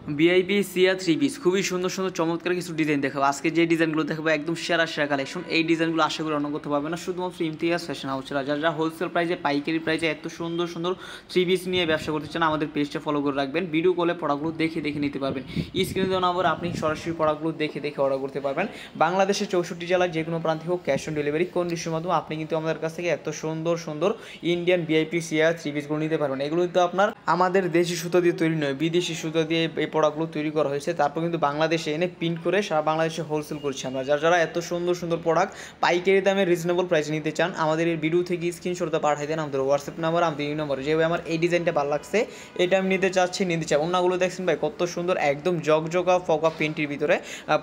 VIP সিয়া three piece খুবই সুন্দর সুন্দর চমৎকার কিছু ডিজাইন দেখাবো। আজকে যে ডিজাইনগুলো দেখাবো একদম সেরা সেরা কালেকশন। এই ডিজাইনগুলো আশা করি অন্য করতে পারবে না, শুধুমাত্র ইমতিয়াজ ফ্যাশন হাউস ছাড়া। যারা হোলসেল প্রাইসে পাইকারি প্রাইসে এত সুন্দর সুন্দর থ্রি পিস নিয়ে ব্যবসা করতে চান, আমাদের পেজটা ফলো করে রাখবেন। ভিডিও কলে প্রোডাক্টগুলো দেখে দেখে নিতে পারবেন। স্ক্রিনে দেওয়া নাম্বার আপনি সরাসরি প্রোডাক্টগুলো দেখে দেখে অর্ডার করতে পারবেন। বাংলাদেশের 64 জেলার যে কোনো প্রান্তে হোক, ক্যাশ অন ডেলিভারি কন্ডিশনের মাধ্যমে আপনি কিন্তু আমাদের কাছ থেকে এত সুন্দর সুন্দর ইন্ডিয়ান ভিআইপি সিয়া থ্রি পিসগুলো নিতে পারবেন। এগুলো কিন্তু আপনার আমাদের দেশি সুতো দিয়ে তৈরি নয়, বিদেশি সুতো দিয়ে এই প্রোডাক্টগুলো তৈরি করা হয়েছে। তারপর কিন্তু বাংলাদেশে এনে প্রিন্ট করে সারা বাংলাদেশে হোলসেল করছি আমরা। যারা এত সুন্দর সুন্দর প্রোডাক্ট পাইকারি দামে রিজনেবল প্রাইসে নিতে চান, আমাদের এই ভিডিও থেকে স্ক্রিনশটটা পাঠিয়ে দেন আমাদের হোয়াটসঅ্যাপ নাম্বার, আমাদের এই নম্বরে। যেভাবে আমার এই ডিজাইনটা ভালো লাগছে, এটা আমি নিতে চাচ্ছি, নিতে চাই। অন্যগুলো দেখছেন ভাই কত সুন্দর, একদম জগজগা ফকা প্রিন্টের ভিতরে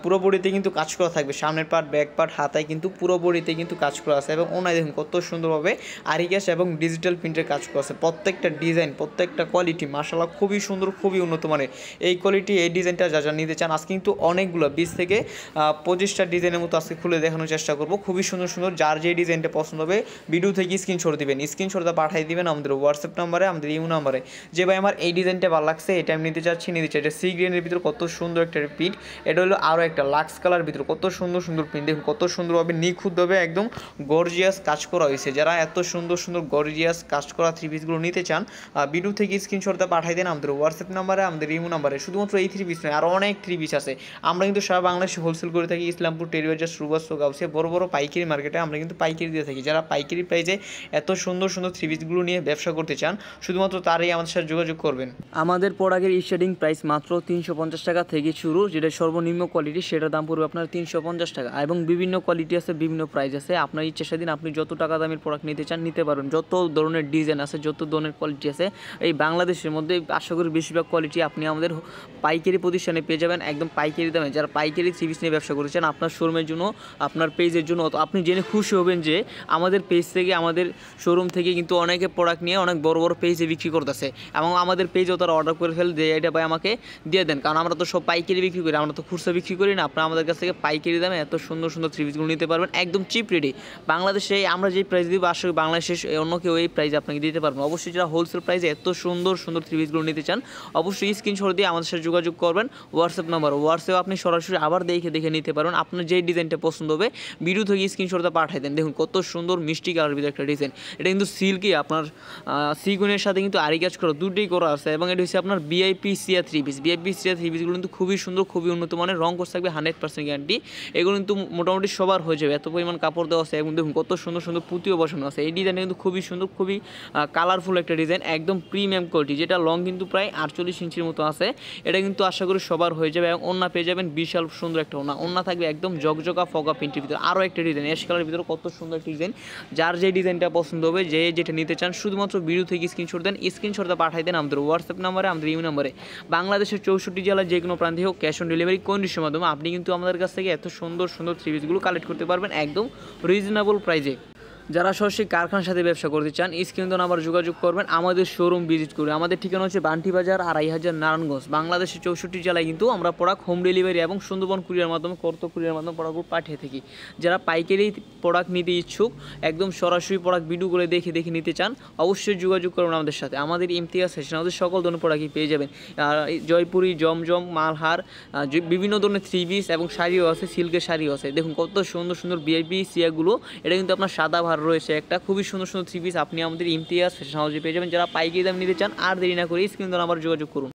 পুরো বডিতে কিন্তু কাজ করা থাকবে। সামনের পার্ট, ব্যাক পার্ট, হাতায় কিন্তু পুরো বডিতে কিন্তু কাজ করা আছে। এবং ওনায় দেখুন কত সুন্দরভাবে আরিকাস এবং ডিজিটাল প্রিন্টের কাজ করা আছে। প্রত্যেকটা ডিজাইন, প্রত্যেকটা কোয়ালিটি মাশাআল্লাহ খুবই সুন্দর, খুবই উন্নত মানের। এই কোয়ালিটি, এই ডিজাইনটা যা নিতে চান, আজকে কিন্তু অনেকগুলো 20 থেকে 25টা ডিজাইনের মতো আজকে খুলে দেখানোর চেষ্টা করব। খুবই সুন্দর সুন্দর, যার যে ডিজাইনটা পছন্দ হবে ভিডিও থেকে স্ক্রিনশট দিবেন, স্ক্রিনশটটা পাঠিয়ে দিবেন আমাদের হোয়াটসঅ্যাপ নাম্বারে, আমাদের ইউ নাম্বারে। যে ভাই আমার এই ডিজাইনটা ভালো লাগছে, এটা আমি নিতে চাচ্ছি, নিতে চাই। এটা সি গ্রিনের ভিতরে কত সুন্দর একটা প্রিন্ট। এটা হলো আরও একটা লাক্স কালার ভিতরে কত সুন্দর সুন্দর প্রিন্ট। দেখুন কত সুন্দরভাবে নিখুঁতভাবে একদম গর্জিয়াস কাজ করা হয়েছে। যারা এত সুন্দর সুন্দর গর্জিয়াস কাজ করা থ্রি পিসগুলো নিতে চান, ভিডিও থেকে স্ক্রিনশটটা পাঠিয়ে দেন আমাদের হোয়াটসঅ্যাপ নাম্বারে, আমাদের ইউ নাম্বারে। শুধুমাত্র এই থ্রি পিস নয়, আরও অনেক থ্রি পিস আছে। আমরা কিন্তু সারা বাংলাদেশে হোলসেল করে থাকি। ইসলামপুর, টেরিবাজার, সুভাষ, গাউসিয়া বড় বড় পাইকারি মার্কেটে আমরা কিন্তু পাইকারি দিয়ে থাকি। যারা পাইকারি প্রাইসে এত সুন্দর সুন্দর থ্রি পিসগুলো নিয়ে ব্যবসা করতে চান, শুধুমাত্র তারাই আমাদের সাথে যোগাযোগ করবেন। আমাদের প্রোডাক্টের স্টার্টিং প্রাইস মাত্র 350 টাকা থেকে শুরু। যেটা সর্বনিম্ন কোয়ালিটি, সেটার দাম পড়বে আপনার 350 টাকা। এবং বিভিন্ন কোয়ালিটি আছে, বিভিন্ন প্রাইস আছে। আপনার ইচ্ছা সেদিন আপনি যত টাকা দামের প্রোডাক্ট নিতে চান নিতে পারবেন। যত ধরনের ডিজাইন আছে, যত ধরনের কোয়ালিটি আছে এই বাংলাদেশের মধ্যে, আশা করি বেশিরভাগ কোয়ালিটি আপনি আমাদের পাইকারি প্রতিষ্ঠানে পেয়ে যাবেন একদম পাইকারি দামে। যারা পাইকারি থ্রি পিস নিয়ে ব্যবসা করছেন, আপনার শোরুমের জন্য, আপনার পেজের জন্য, আপনি জেনে খুশি হবেন যে আমাদের পেজ থেকে, আমাদের শোরুম থেকে কিন্তু অনেকে প্রোডাক্ট নিয়ে অনেক বড় বড় পেজে বিক্রি করতেছে। এবং আমাদের পেজেও তারা অর্ডার করে ফেলে যে এটা ভাই আমাকে দিয়ে দেন, কারণ আমরা তো সব পাইকারি বিক্রি করি, আমরা তো খুচরা বিক্রি করি না। আপনারা আমাদের কাছ থেকে পাইকারি দামে এত সুন্দর সুন্দর থ্রি পিসগুলো নিতে পারবেন একদম চিপ রেটে। বাংলাদেশে আমরা যে প্রাইস দিব, আসলে বাংলাদেশে অন্য কেউ এই প্রাইস আপনাকে দিতে পারবেন। অবশ্যই যারা হোলসেল প্রাইসে এত সুন্দর সুন্দর থ্রি পিসগুলো নিতে চান, অবশ্যই স্ক্রিনশট দিয়ে আমাদের সাথে যোগাযোগ করবেন হোয়াটসঅ্যাপ নাম্বার। হোয়াটসঅ্যাপ আপনি সরাসরি আবার দেখে দেখে নিতে পারবেন। আপনার যে ডিজাইনটা পছন্দ হবে ভিডিও থেকে স্ক্রিনশটটা পাঠিয়ে দেন। দেখুন কত সুন্দর মিষ্টি কালার ভিতরে একটা ডিজাইন। এটা কিন্তু সিল্কি, আপনার সিগুনের সাথে কিন্তু আরি কাজ করা, দুটোই করা আছে। এবং এটা হচ্ছে আপনার ভিআইপি সিয়া থ্রি পিস। ভিআইপি সিয়া থ্রি পিসগুলো কিন্তু খুবই সুন্দর, খুবই উন্নত মানের। রং কোর্স থাকবে 100% গ্যারান্টি। এগুলো কিন্তু মোটামুটি সবার হয়ে যাবে, এত পরিমাণ কাপড় দেওয়া আছে। এবং দেখুন কত সুন্দর সুন্দর পুঁতিও বসানো আছে। এই ডিজাইনটা কিন্তু খুবই সুন্দর, খুবই কালারফুল একটা ডিজাইন, একদম প্রিমিয়াম কোয়ালিটি। যেটা লং কিন্তু প্রায় 48 ইঞ্চির মতো আছে। এটা কিন্তু আশা করি সবার হয়ে যাবে। এবং ওন্না পেয়ে যাবেন বিশাল সুন্দর একটা ওন্না থাকবে একদম জগজগা ফগা প্রিন্টের ভিতরে। আরও একটা ডিজাইন অ্যাশ কালারের ভিতরে কত সুন্দর একটা ডিজাইন। যার যে ডিজাইনটা পছন্দ হবে, যে যেটা নিতে চান, শুধুমাত্র ভিডিও থেকে স্ক্রিনশট দেন, স্ক্রিনশটটা পাঠিয়ে দেন আমাদের হোয়াটসঅ্যাপ নাম্বারে, আমাদের ইউ নাম্বারে। বাংলাদেশের 64 জেলার যে কোনো প্রান্তে হোক, ক্যাশ অন ডেলিভারি কন্ডিশনের মাধ্যমে আপনি কিন্তু আমাদের কাছ থেকে এত সুন্দর সুন্দর থ্রি পিসগুলো কালেক্ট করতে পারবেন একদম রিজনেবল প্রাইসে। যারা সরাসরি কারখানার সাথে ব্যবসা করতে চান, স্ক্রিনে নাম্বার যোগাযোগ করবেন, আমাদের শোরুম ভিজিট করবেন। আমাদের ঠিকানা হচ্ছে বান্টি বাজার, 2500 নারায়ণগঞ্জ। বাংলাদেশের 64 জেলায় কিন্তু আমরা প্রোডাক্ট হোম ডেলিভারি এবং সুন্দরবন কুরিয়ার মাধ্যমে, কর্ত কুরিয়ার মাধ্যমে প্রোডাক্টগুলো পাঠিয়ে থাকি। যারা পাইকারি প্রোডাক্ট নিতে ইচ্ছুক, একদম সরাসরি প্রোডাক্ট ভিডিও করে দেখে দেখে নিতে চান, অবশ্যই যোগাযোগ করুন আমাদের সাথে। আমাদের ইমতিয়াজ ফ্যাশন হাউসে সকল ধরনের প্রোডাক্টই পেয়ে যাবেন। জয়পুরি, জমজম, মালহার, বিভিন্ন ধরনের থ্রি পিস এবং শাড়িও আছে, সিল্কের শাড়িও আছে। দেখুন কত সুন্দর সুন্দর ভিআইপি সিয়াগুলো। এটা কিন্তু আপনার সাদা ভার রয়েছে একটা খুবই সুন্দর সুন্দর থ্রি পিস আপনি আমাদের ইমতিয়াজ ফ্যাশন হাউসে পেয়ে যাবেন। যারা পাইকারি দাম নিতে চান, আর দেরি না করে স্ক্রিনে নাম্বার যোগাযোগ করুন।